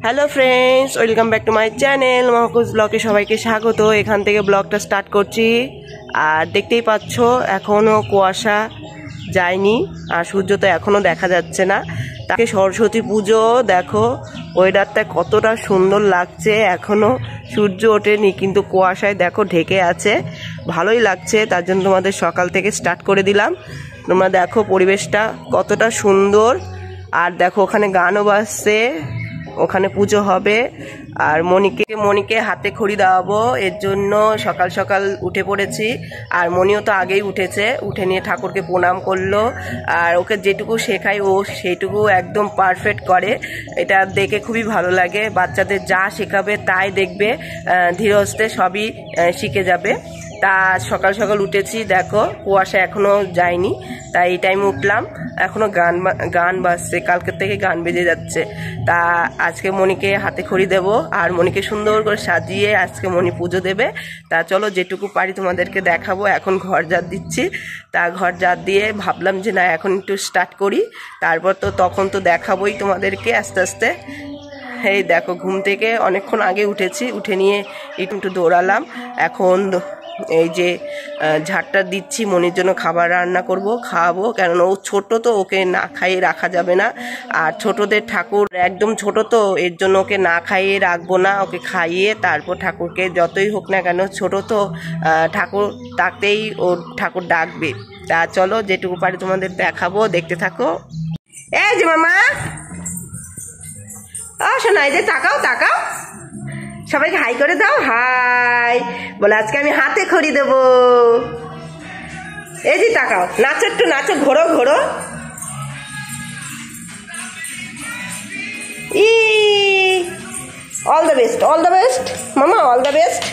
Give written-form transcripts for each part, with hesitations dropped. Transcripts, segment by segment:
Hello friends, welcome back to my channel মহাকুজ ব্লগে সবাইকে স্বাগত। এখান থেকে ব্লগটা স্টার্ট করছি। আর দেখতেই পাচ্ছ এখনও কুয়াশা যায়নি আর সূর্য তো এখনও দেখা যাচ্ছে না। তাকে সরস্বতী পুজো দেখো, ওয়েদারটা কতটা সুন্দর লাগছে। এখনও সূর্য ওঠেনি কিন্তু কুয়াশায় দেখো ঢেকে আছে, ভালোই লাগছে। তার জন্য তোমাদের সকাল থেকে স্টার্ট করে দিলাম। তোমরা দেখো পরিবেশটা কতটা সুন্দর। আর দেখো ওখানে গানও বাজছে, ওখানে পুজো হবে। আর মনিকে হাতে খড়ি দেওয়াবো, এর জন্য সকাল সকাল উঠে পড়েছি। আর মনিও তো আগেই উঠেছে, উঠে নিয়ে ঠাকুরকে প্রণাম করলো। আর ওকে যেটুকু শেখাই ও সেইটুকু একদম পারফেক্ট করে। এটা দেখে খুবই ভালো লাগে। বাচ্চাদের যা শেখাবে তাই দেখবে ধীরে ধীরে সবই শিখে যাবে। তা সকাল সকাল উঠেছি, দেখো কুয়াশা এখনো যায়নি, তাই এই টাইমে উঠলাম। এখনো গান বাজছে, কালকের থেকে গান বেজে যাচ্ছে। তা আজকে মনিকে হাতে খড়ি দেবো আর মনিকে সুন্দর করে সাজিয়ে আজকে মনি পুজো দেবে। তা চলো যেটুকু পারি তোমাদেরকে দেখাবো। এখন ঘর ঝাড় দিচ্ছি। তা ঘর ঝাড় দিয়ে ভাবলাম যে না এখন একটু স্টার্ট করি, তারপর তো তখন তো দেখাবোই তোমাদেরকে আস্তে আস্তে। এই দেখো ঘুম থেকে অনেকক্ষণ আগে উঠেছি, উঠে নিয়ে একটু দৌড়ালাম। এখন এই যে ঝাড়টা দিচ্ছি, মনির জন্য খাবার রান্না করব, খাওয়াবো। কেননা ও ছোট তো, ওকে না খাইয়ে রাখা যাবে না। আর ছোটদের ঠাকুর একদম ছোট তো, এর জন্য ওকে না খাইয়ে রাখবো না, ওকে খাইয়ে তারপর ঠাকুরকে যতই হোক না কেন ছোট তো ঠাকুর ডাকতেই ও ঠাকুর ডাকবে। তা চলো যেটুকু পারি তোমাদের দেখাবো, দেখতে থাকো। এই যে মামা শোনা, এই যে তাকাও তাকাও, সবাইকে হাই করে দাও, হাই বলে। আজকে আমি হাতে খড়ি দেবো। এই যে তাকাও, নাচো একটু নাচো, ঘোরো ঘোরো। ই all the best, all the best মামা, অল দ্য বেস্ট।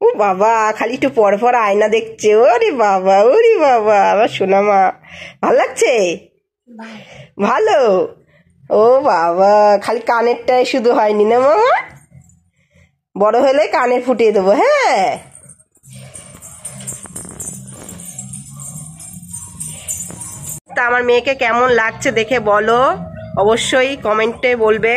ও বাবা, খালি একটু পর পর আয়না দেখছে। ওরে বাবা, ওরে বাবা, আমার সোনা মা, ভালো লাগছে? ভালো। ও বাবা, খালি কানেরটাই শুধু হয়নি না মামা, বড় হলে কানের ফুটিয়ে দেবো। হ্যাঁ, তা আমার মেয়েকে কেমন লাগছে দেখে বলো, অবশ্যই কমেন্টে বলবে।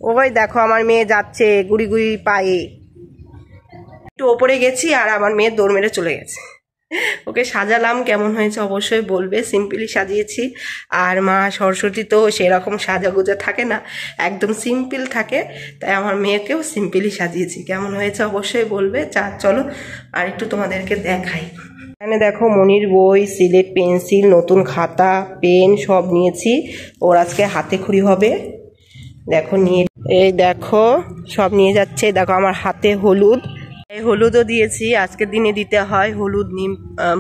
ওই দেখো আমার মেয়ে যাচ্ছে গুড়ি গুড়ি পায়ে। একটু ওপরে গেছি আর আমার মেয়ে দৌড় মেরে চলে গেছে। ওকে সাজালাম, কেমন হয়েছে অবশ্যই বলবে। সিম্পলি সাজিয়েছি। আর মা সরস্বতী তো সেরকম সাজাগোজা থাকে না, একদম সিম্পল থাকে। তাই আমার মেয়েকেও সিম্পলি সাজিয়েছি। কেমন হয়েছে অবশ্যই বলবে। চলো আর একটু তোমাদেরকে দেখাই। এখানে দেখো মনির বই, সিলেট পেন্সিল, নতুন খাতা পেন সব নিয়েছি। ওর আজকে হাতে খড়ি হবে। দেখো নিয়ে, এই দেখো সব নিয়ে যাচ্ছে। দেখো আমার হাতে হলুদ, এই হলুদও দিয়েছি। আজকের দিনে দিতে হয় হলুদ, নিম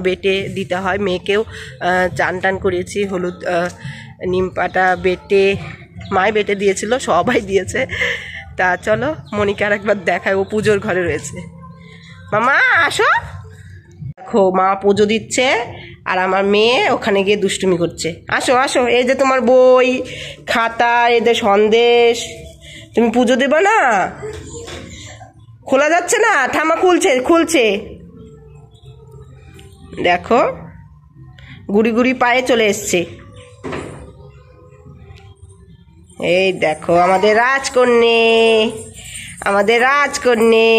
বেটে দিতে হয়। মেয়েকেও চান টান করিয়েছি, হলুদ নিম পাতা বেটে মায় বেটে দিয়েছিল, সবাই দিয়েছে। তা চলো মনিকে আর একবার দেখায়, ও পুজোর ঘরে রয়েছে। মামা আসো, দেখো মা পুজো দিচ্ছে আর আমার মেয়ে ওখানে গিয়ে দুষ্টুমি করছে। আসো আসো, এই যে তোমার বই খাতা, এদের সন্দেশ। তুমি পুজো দেবে না? খোলা যাচ্ছে না, ঠামা খুলছে খুলছে। দেখো গুড়ি গুড়ি পায়ে চলে এসছে। এই দেখো আমাদের রাজকন্যে, আমাদের রাজকন্যে,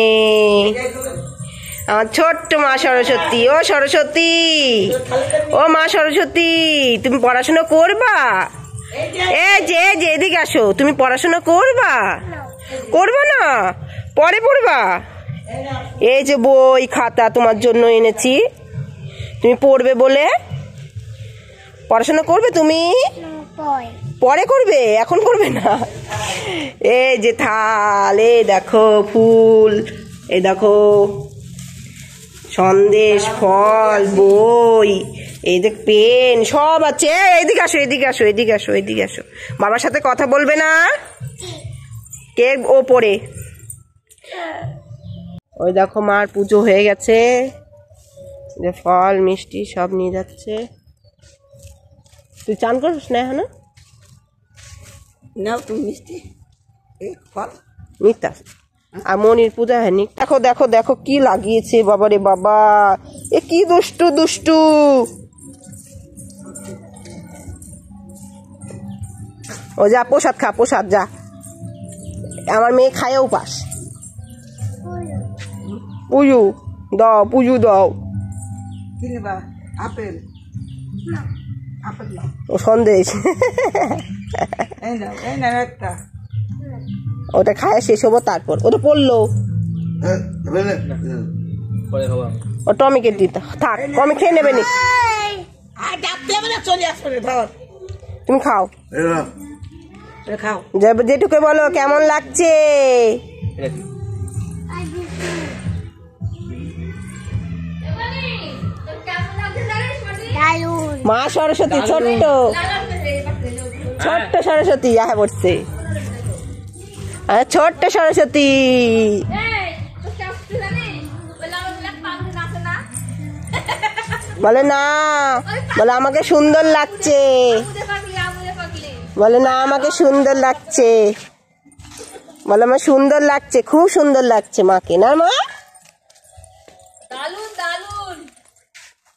আমার ছোট্ট মা সরস্বতী। ও সরস্বতী, ও মা সরস্বতী, তুমি পড়াশোনা করবা? এই যে এদিকে আসো, তুমি পড়াশোনা করবা? করবা না, পরে পড়বা। এই যে বই খাতা তোমার জন্য এনেছি, তুমি পড়বে বলে। পড়াশোনা করবে তুমি? পরে করবে, এখন করবে না। এই যে থাল, এই দেখো ফুল, এই দেখো সন্দেশ, ফল, বই, এই যে পেন সব আছে। এইদিকে আসো, এদিকে আসো, এদিকে আসো, এদিকে আসো। বাবার সাথে কথা বলবে না? কে ও পড়ে? ওই দেখো মার পুজো হয়ে গেছে, যে ফল মিষ্টি সব নিয়ে যাচ্ছে। তুই চান করিস না এখনো? নাও তুমি মিষ্টি ফল নিতে। আর মনির পূজা হয়নি। দেখো দেখো দেখো কি লাগিয়েছে, বাবা রে বাবা, এ কি দুষ্টু দুষ্টু। ও যা প্রসাদ খা, প্রসাদ যা, আমার মেয়ে খায়ও পাস। পুজু দাও, পুজু দাও। আপেল ও সন্দেশ একটা ওটা খায় শেষ হবো, তারপর ওটা পড়লো। ও টমিকে দিতে থাক, টমি খেয়ে নেবে নি, চলে আসবে। ধর তুমি খাও, খাও। যেটুকু বলো কেমন লাগছে। মা সরস্বতী, ছোট্ট ছোট্ট সরস্বতী আহে পড়ছে, ছোট্ট সরস্বতী। বলে না, বলে আমাকে সুন্দর লাগছে, বলে না আমাকে সুন্দর লাগছে, বলে আমার সুন্দর লাগছে, খুব সুন্দর লাগছে মাকে, না মা?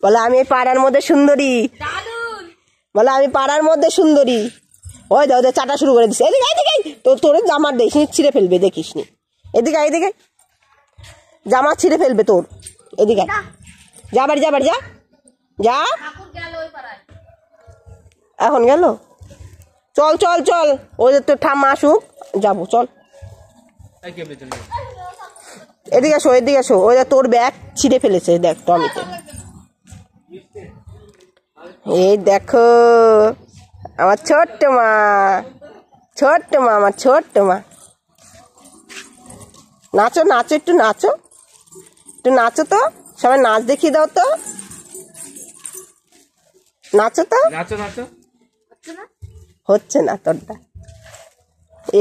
বলে আমি পাড়ার মধ্যে সুন্দরী, বলে আমি পাড়ার মধ্যে সুন্দরী। ওই দে ওদের চাটা শুরু করে দিচ্ছে, এদিকে এদিকে, তোর জামার দেখিস ছিঁড়ে ফেলবে, দেখিস নি, এদিকে এদিকে জামা ছিঁড়ে ফেলবে তোর, এদিকে যা, বাড়ি যা, বাড়ি যা, যা। এখন গেল, চল চল চল, ওই তোর ঠাম্মা আসুক, যাবো চল। এদিকে আসো, এদিকে আসো, ওই তোর ব্যাগ ছিঁড়ে ফেলেছে, দেখ টমিতে। এই দেখো আমার ছোট্ট মা, ছোট্ট মা, আমার ছোট্ট মা। নাচো নাচো, একটু নাচো, একটু নাচো তো, সবাই নাচ দেখিয়ে দাও তো, নাচো তো, নাচো নাচো। হচ্ছে না তোরটা,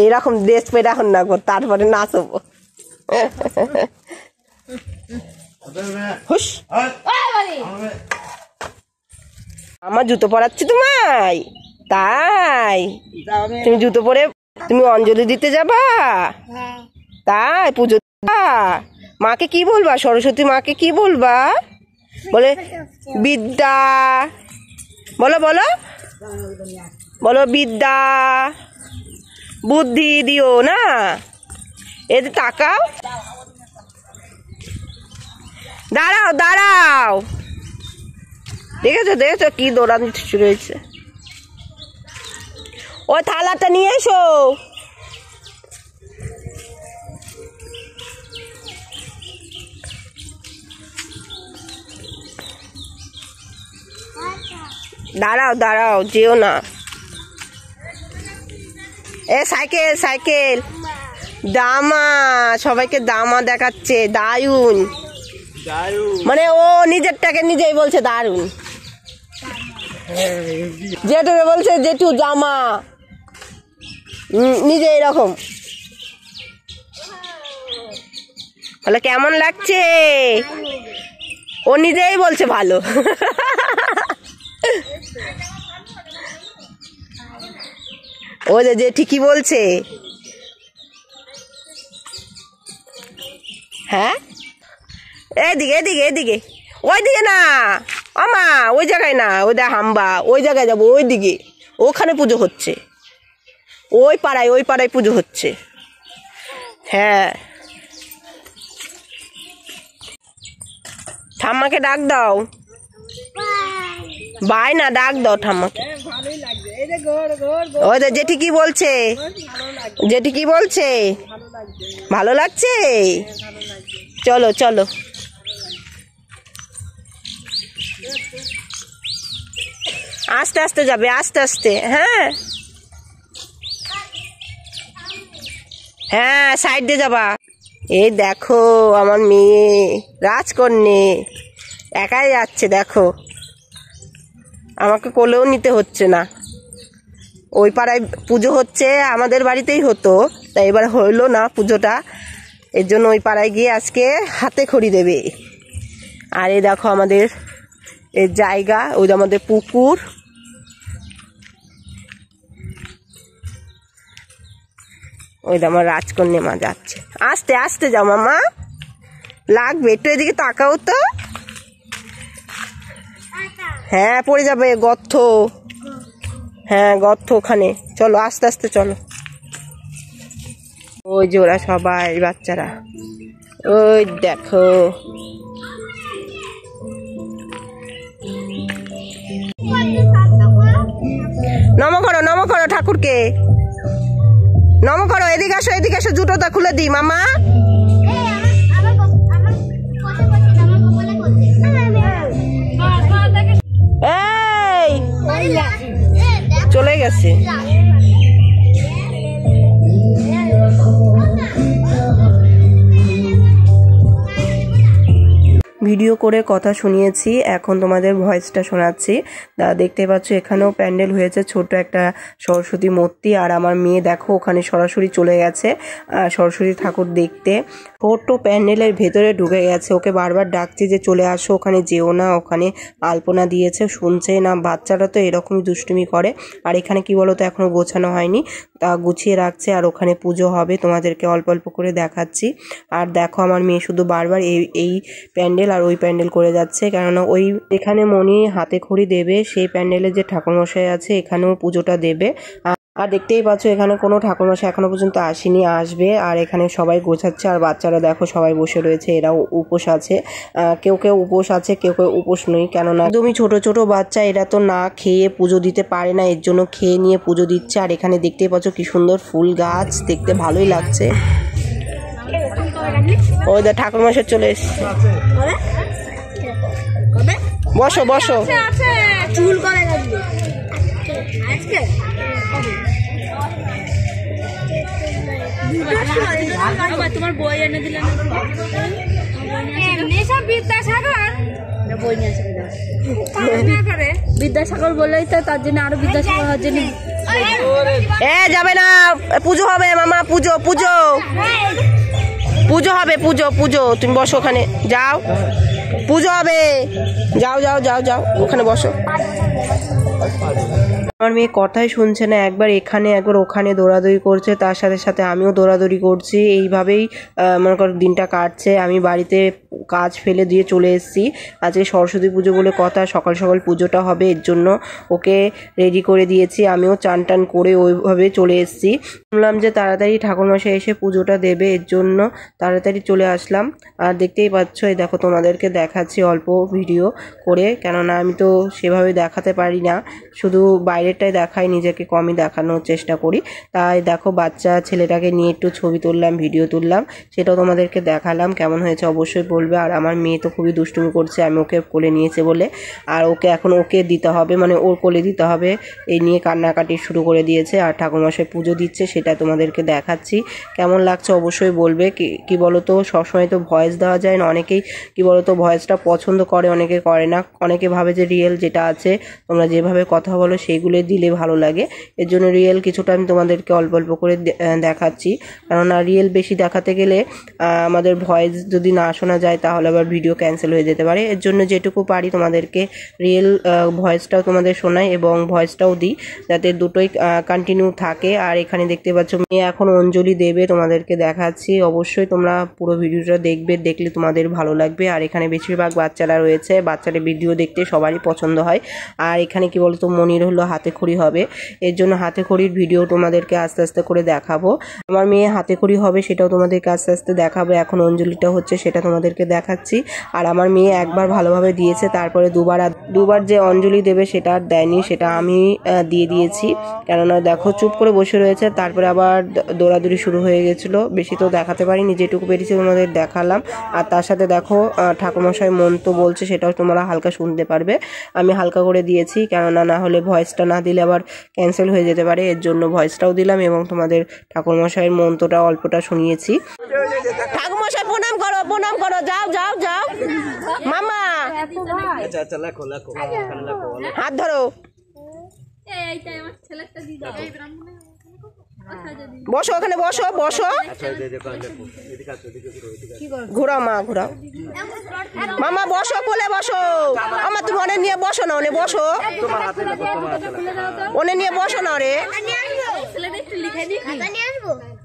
এইরকম ড্রেস পরে এখন নাচবো, তারপরে নাচবো। হুস, আমার জুতো পরাচ্ছি তোমায়, তাই তুমি জুতো পরে তুমি অঞ্জলি দিতে যাবা? তাই পুজো মাকে কি বলবা, সরস্বতী মাকে কি বলবা? বলে বিদ্যা, বলো বলো বলো, বিদ্যা বুদ্ধি দিও না, এই তাকাও, দাঁড়াও দাঁড়াও, দেখেছো দেখেছো কি দৌড়ান শুরু হয়েছে। ওই থালাটা নিয়ে এসো, দাঁড়াও দাঁড়াও, যেও না। এ সাইকেল সাইকেল, দামা, সবাইকে দামা দেখাচ্ছে, দারুন, মানে ও নিজেরটাকে নিজেই বলছে দারুন, যেটুকে বলছে জেঠু জামা, নিজে এরকম বলে কেমন লাগছে, ও নিজেই বলছে ভালো। ও যে ঠিকই বলছে, হ্যাঁ এদিকে এদিকে এদিকে, ওই দিকে না আমা, ওই জায়গায় না, ওই দেখ হাম্বা, ওই জায়গায় যাবো, ওই দিকে, ওখানে পুজো হচ্ছে, ওই পাড়ায় পুজো হচ্ছে। হ্যাঁ, ঠাম্মাকে ডাক দাও, বাই না, ডাক দাও ঠাম্মাকে। ওই জেঠি কি বলছে, জেঠি কি বলছে, ভালো লাগছে, চলো চলো। আস্তে আস্তে যাবে, আস্তে আস্তে, হ্যাঁ হ্যাঁ সাইড দিয়ে যাবা। এই দেখো আমার মেয়ে রাজকন্যে একাই যাচ্ছে, দেখো আমাকে কোলেও নিতে হচ্ছে না। ওই পাড়ায় পুজো হচ্ছে, আমাদের বাড়িতেই হতো, তাই এবার হইলো না পুজোটা, এর জন্য ওই পাড়ায় গিয়ে আজকে হাতে খড়ি দেবে। আর এই দেখো আমাদের এর জায়গা, ওই যে আমাদের পুকুর, ওই তো আমার রাজকন্যা মা যাচ্ছে। আস্তে আস্তে যাও মামা, লাগবে। একটু এদিকে তাকাও তো। হ্যাঁ পড়ে যাবে, গর্ত। হ্যাঁ গর্ত ওখানে। চলো আস্তে আস্তে চলো। ওই যে ওরা সবাই বাচ্চারা, ওই দেখো। নম করো ঠাকুরকে, নম করো। এদিকে আসো, এদিকে আসো, জুতোটা খুলে দিই মামা। এই চলে গেছে। ভিডিও করে কথা শুনিয়েছি, এখন তোমাদের ভয়েসটা শোনাচ্ছি। দেখতে পাচ্ছ এখানেও প্যান্ডেল হয়েছে, ছোট একটা সরস্বতী মূর্তি। আর আমার মেয়ে দেখো ওখানে সরাসরি চলে গেছে সরস্বতী ঠাকুর দেখতে। ছোট্ট প্যান্ডেলের ভেতরে ঢুকে গেছে, ওকে বারবার ডাকছি যে চলে আসো, ওখানে যেও না, ওখানে আলপনা দিয়েছে, শুনছে না। বাচ্চারা তো এরকমই দুষ্টুমি করে। আর এখানে কি বলতো, এখনো গোছানো হয়নি, তা গুছিয়ে রাখছে। আর ওখানে পুজো হবে, তোমাদেরকে অল্প অল্প করে দেখাচ্ছি। আর দেখো আমার মেয়ে শুধু বারবার এই প্যান্ডেল আর ওই প্যান্ডেল করে যাচ্ছে, কেননা ওই এখানে মনি হাতে খড়ি দেবে, সেই প্যান্ডেলের যে ঠাকুরমশাই আছে এখানেও পুজোটা দেবে। আর দেখতেই পাচ্ছ এখানে কোনো ঠাকুরমশাই এখনো পর্যন্ত আসেনি, আসবে। আর এখানে সবাই গোছাচ্ছে, আর বাচ্চারা দেখো সবাই বসে রয়েছে, এরাও উপোস আছে। কেউ কেউ উপোস আছে, কেউ কেউ উপোস নেই, কেননা একদমই ছোট ছোট বাচ্চা, এরা তো না খেয়ে পুজো দিতে পারে না, এর জন্য খেয়ে নিয়ে পুজো দিচ্ছে। আর এখানে দেখতেই পাচ্ছ কি সুন্দর ফুল গাছ, দেখতে ভালোই লাগছে। ওই দা ঠাকুরমশাই চলে এসছে, বসো বসো। চুল করে আজকে তোমার বই এনে দিলাম, বিদ্যাসাগর বই নিয়ে আসবে। বিদ্যাসাগর বললেই তো, তার জন্য আরো বিদ্যাসাগর হওয়ার জন্য যাবে না, পুজো হবে মামা, পুজো পুজো পুজো হবে, পুজো পুজো। তুমি বসো ওখানে, যাও পুজো হবে, যাও যাও যাও যাও ওখানে বসো। আমার মেয়ে কথাই শুনছে না, একবার এখানে একবার ওখানে দৌড়াদৌড়ি করছে, তার সাথে সাথে আমিও দৌড়াদৌড়ি করছি। এইভাবেই মনে করো দিনটা কাটছে। আমি বাড়িতে কাজ ফেলে দিয়ে চলে এসেছি, আজকে সরস্বতী পুজো বলে কথা, সকাল সকাল পুজোটা হবে, এর জন্য ওকে রেডি করে দিয়েছি। আমিও চান টান করে ওইভাবে চলে এসেছি। শুনলাম যে তাড়াতাড়ি ঠাকুরমশাই এসে পুজোটা দেবে, এর জন্য তাড়াতাড়ি চলে আসলাম। আর দেখতেই পাচ্ছ, এই দেখো তোমাদেরকে দেখাচ্ছি অল্প ভিডিও করে, কেননা আমি তো সেভাবে দেখাতে পারি না, শুধু বাইরেটাই দেখাই, নিজেকে কমই দেখানোর চেষ্টা করি। তাই দেখো বাচ্চা ছেলেটাকে নিয়ে একটু ছবি তুললাম, ভিডিও তুললাম, সেটাও তোমাদেরকে দেখালাম। কেমন হয়েছে অবশ্যই বলবে। আর আমার মেয়ে তো খুবই দুষ্টুমি করছে, আমি ওকে কোলে নিয়েছে বলে, আর ওকে এখন ওকে দিতে হবে, মানে ওর কোলে দিতে হবে, এই নিয়ে কান্নাকাটি শুরু করে দিয়েছে। আর ঠাকুরমশাই পুজো দিচ্ছে, সেটা তোমাদেরকে দেখাচ্ছি। কেমন লাগছে অবশ্যই বলবে। কি বলতো, সবসময় তো ভয়েস দেওয়া যায় না, অনেকেই কি বলতো ভয়েসটা পছন্দ করে, অনেকে করে না, অনেকে ভাবে যে রিয়েল যেটা আছে তোমরা যেভাবে কথা বলো সেইগুলো দিলে ভালো লাগে। এর জন্য রিয়েল কিছুটা আমি তোমাদেরকে অল্প অল্প করে দেখাচ্ছি, কেননা রিয়েল বেশি দেখাতে গেলে আমাদের ভয়েস যদি না শোনা যায় তাহলে আবার ভিডিও ক্যান্সেল হয়ে যেতে পারে। এর জন্য যেটুকু পারি তোমাদেরকে রিয়েল ভয়েসটাও তোমাদের শোনাই এবং ভয়েসটাও দিই, যাতে দুটোই কন্টিনিউ থাকে। আর এখানে দেখতে পাচ্ছ মেয়ে এখন অঞ্জলি দেবে, তোমাদেরকে দেখাচ্ছি। অবশ্যই তোমরা পুরো ভিডিওটা দেখবে, দেখলে তোমাদের ভালো লাগবে। আর এখানে বেশিরভাগ বাচ্চারা রয়েছে, বাচ্চাদের ভিডিও দেখতে সবারই পছন্দ হয়। আর এখানে কি বলতো মনির হলো হাতে খড়ি হবে, এর জন্য হাতে খড়ির ভিডিও তোমাদেরকে আস্তে আস্তে করে দেখাবো। আমার মেয়ে হাতে খড়ি হবে, সেটাও তোমাদেরকে আস্তে আস্তে দেখাবো। এখন অঞ্জলিটা হচ্ছে, সেটা তোমাদেরকে দেখাচ্ছি। আর আমার মেয়ে একবার ভালোভাবে দিয়েছে, তারপরে দুবার যে অঞ্জলি দেবে সেটা আর দেয়নি, সেটা আমি দিয়ে দিয়েছি। কেননা দেখো চুপ করে বসে রয়েছে, তারপরে আবার দৌড়াদৌড়ি শুরু হয়ে গেছিলো। বেশি তো দেখাতে পারিনি, যেটুকু পেরেছি তোমাদের দেখালাম। আর তার সাথে দেখো ঠাকুরমশাই মন্ত্র বলছে, সেটাও তোমরা হালকা শুনতে পারবে। আমি হালকা করে দিয়েছি, কেননা না হলে ভয়েসটা না দিলে আবার ক্যান্সেল হয়ে যেতে পারে, এর জন্য ভয়েসটাও দিলাম এবং তোমাদের ঠাকুরমশাইয়ের মন্ত্রটা অল্পটা শুনিয়েছি। ঠাকুরমশাই প্রণাম করো, প্রণাম করো, যাও যাও যাও মামা, হাত ধরো, বসো ওখানে, বসো বসো, ঘোরাও মা, ঘোরাও মামা, বসো কোলে বসো। আমার তুমি অনেক নিয়ে বসো না, ওনে বসো, ওনে নিয়ে বসো না রে।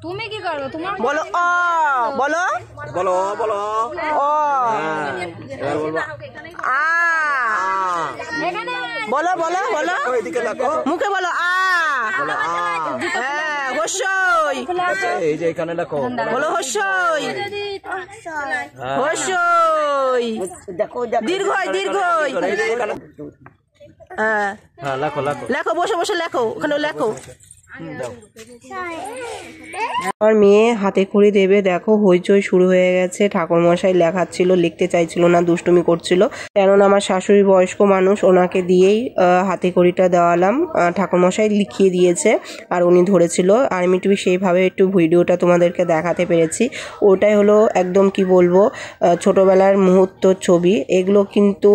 তুমি কি করো? তোমার বলো অ, বলো বলো বলো অ, এবার বলবো আ, বলো বলো বলো, ওইদিকে দেখো মুখে বলো আ, হ্যাঁ হস্যই, এই যে এখানে দেখো বলো হস্যই, হস্যই, দীর্ঘই দীর্ঘই, হ্যাঁ হ্যাঁ লেখো লেখো লেখো, বসে বসে লেখো, ওখানে লেখো। আমার মেয়ে হাতে খড়ি দেবে, দেখো হইচই শুরু হয়ে গেছে। ঠাকুরমশাই লেখাচ্ছিল, লিখতে চাইছিল না, দুষ্টুমি করছিল। কেননা আমার শাশুড়ি বয়স্ক মানুষ, ওনাকে দিয়েই হাতে খড়িটা দেওয়ালাম। ঠাকুরমশাই লিখিয়ে দিয়েছে আর উনি ধরেছিল, আর আমি একটু সেইভাবে একটু ভিডিওটা তোমাদেরকে দেখাতে পেরেছি। ওটাই হলো একদম কি বলবো, ছোটবেলার মুহূর্তর ছবি। এগুলো কিন্তু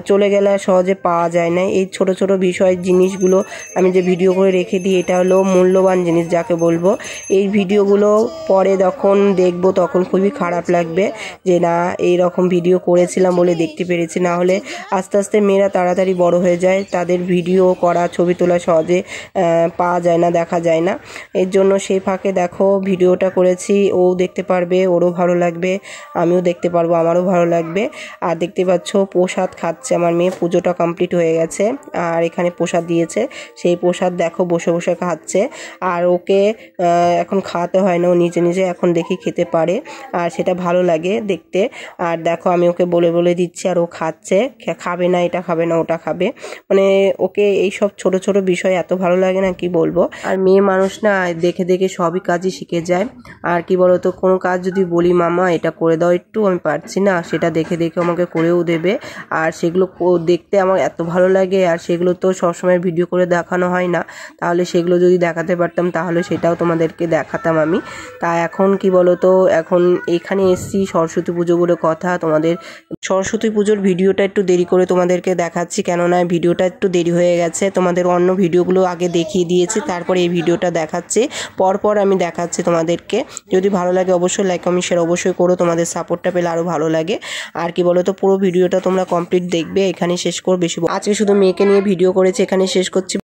চলে গেলে সহজে পাওয়া যায় না। এই ছোট ছোট বিষয় জিনিসগুলো আমি যে ভিডিও করে রেখে দিই, এটা হলো মূল্যবান জিনিস যাকে বলবো। এই ভিডিওগুলো পরে যখন দেখবো তখন খুবই খারাপ লাগবে যে না এই রকম ভিডিও করেছিলাম বলে দেখতে পেরেছি। না হলে আস্তে আস্তে মেয়েরা তাড়াতাড়ি বড় হয়ে যায়, তাদের ভিডিও করা, ছবি তোলা সহজে পাওয়া যায় না, দেখা যায় না। এর জন্য সেই ফাঁকে দেখো ভিডিওটা করেছি, ও দেখতে পারবে, ওরও ভালো লাগবে, আমিও দেখতে পারবো, আমারও ভালো লাগবে। আর দেখতে পাচ্ছ প্রসাদ খাচ্ছে আমার মেয়ে, পুজোটা কমপ্লিট হয়ে গেছে আর এখানে প্রসাদ দিয়েছে, সেই প্রসাদ দেখো বসে বসে খাচ্ছে। আর ওকে এখন খাওয়াতে হয় না, ও নিজে নিজে এখন দেখি খেতে পারে, আর সেটা ভালো লাগে দেখতে। আর দেখো আমি ওকে বলে বলে দিচ্ছি আর ও খাচ্ছে, খাবে না এটা খাবে না ওটা খাবে, মানে ওকে এইসব ছোট ছোট বিষয় এত ভালো লাগে না কি বলবো। আর মেয়ে মানুষ না, দেখে দেখে সবই কাজই শিখে যায়। আর কি বলতো, কোনো কাজ যদি বলি মামা এটা করে দাও একটু, আমি পারছি না, সেটা দেখে দেখে আমাকে করেও দেবে। আর সেগুলো দেখতে আমার এত ভালো লাগে, আর সেগুলো তো সবসময় ভিডিও করে দেখানো হয় না, তাহলে সেগুলো যদি দেখাতে পারতাম তাহলে সেটাও তোমাদেরকে দেখাতাম আমি। তা এখন কি বলতো, এখন এখানে এসছি সরস্বতী পুজো বলে কথা, তোমাদের সরস্বতী পুজোর ভিডিওটা একটু দেরি করে তোমাদেরকে দেখাচ্ছি, কেননা ভিডিওটা একটু দেরি হয়ে গেছে। তোমাদের অন্য ভিডিওগুলো আগে দেখিয়ে দিয়েছি, তারপরে এই ভিডিওটা দেখাচ্ছি, পরপর আমি দেখাচ্ছি তোমাদেরকে। যদি ভালো লাগে অবশ্যই লাইক কমেন্ট শেয়ার অবশ্যই করো, তোমাদের সাপোর্টটা পেলে আরও ভালো লাগে। আর কি বলতো, পুরো ভিডিওটা তোমরা কমপ্লিট দেখবে, এখানে শেষ করো, বেশি আজকে শুধু মেয়েকে নিয়ে ভিডিও করেছি, এখানে শেষ করছি।